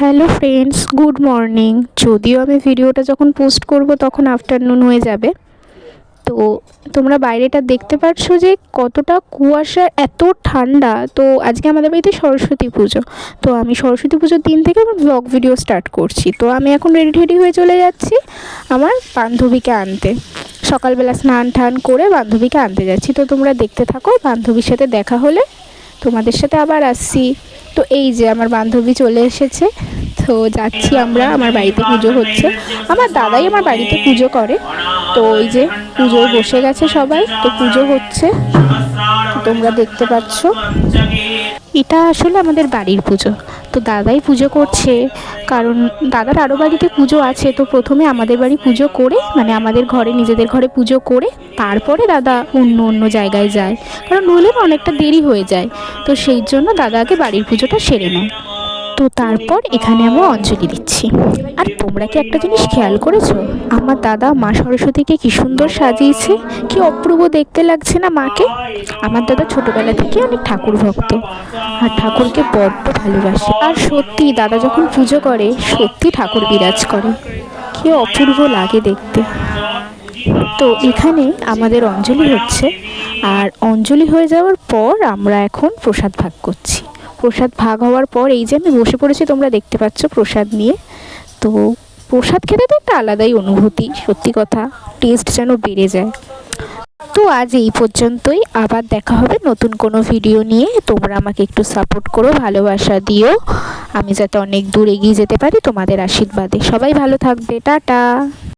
Hello friends, good morning. যদিও আমি ভিডিওটা যখন পোস্ট করব তখন আফটারনুন হয়ে যাবে। তো তোমরা বাইরেটা দেখতে পাচ্ছ যে কতটা কুয়াশা, এত ঠান্ডা। তো আজকে আমাদের বাড়িতে সরস্বতী পুজো। তো আমি সরস্বতী পুজোর দিন থেকে আমার ব্লগ ভিডিও স্টার্ট করছি। তো আমি এখন রেডি হয়ে চলে যাচ্ছি আমার বান্ধবীকে আনতে। সকালবেলা স্নান টান করে বান্ধবীকে আনতে যাচ্ছি। তো তোমরা দেখতে থাকো, বান্ধবীর সাথে দেখা হলে তোমাদের সাথে আবার আসছি। তো এই যে আমার বান্ধবী চলে এসেছে। তো যাচ্ছি আমরা, আমার বাড়িতে পুজো হচ্ছে। আমার দাদাই আমার বাড়িতে পুজো করে। তো ওই যে পুজোয় বসে গেছে সবাই, তো পুজো হচ্ছে, তোমরা দেখতে পাচ্ছ। এটা আসলে আমাদের বাড়ির পুজো। তো দাদাই পুজো করছে, কারণ দাদার আরও বাড়িতে পুজো আছে। তো প্রথমে আমাদের বাড়ি পুজো করে, মানে আমাদের ঘরে, নিজেদের ঘরে পুজো করে তারপরে দাদা অন্য জায়গায় যায়, কারণ নইলে অনেকটা দেরি হয়ে যায়। তো সেই জন্য দাদা আগে বাড়ির পুজোটা সেরে নেয়। তো তারপর এখানে আমরা অঞ্জলি দিচ্ছি। আর তোমরা কি একটা জিনিস খেয়াল করেছো, আমার দাদা মা সরস্বতীকে কি সুন্দর সাজিয়েছে, কি অপূর্ব দেখতে লাগছে না মাকে। আমার দাদা ছোটবেলা থেকে অনেক ঠাকুর ভক্ত, আর ঠাকুরকে বড্ড ভালোবাসে। আর সত্যি দাদা যখন পুজো করে সত্যি ঠাকুর বিরাজ করে, কি অপূর্ব লাগে দেখতে। তো এখানে আমাদের অঞ্জলি হচ্ছে, আর অঞ্জলি হয়ে যাওয়ার পর আমরা এখন প্রসাদ ভাগ করছি। প্রসাদ ভাগ হওয়ার পর এই যে আমি বসে পড়েছি, তোমরা দেখতে পাচ্ছ প্রসাদ নিয়ে। তো প্রসাদ খেতে তো একটা আলাদাই অনুভূতি, সত্যি কথা, টেস্ট যেন বেড়ে যায়। তো আজ এই পর্যন্তই, আবার দেখা হবে নতুন কোনো ভিডিও নিয়ে। তোমরা আমাকে একটু সাপোর্ট করো, ভালোবাসা দিও, আমি যাতে অনেক দূর এগিয়ে যেতে পারি তোমাদের আশীর্বাদে। সবাই ভালো থাকবে, টাটা।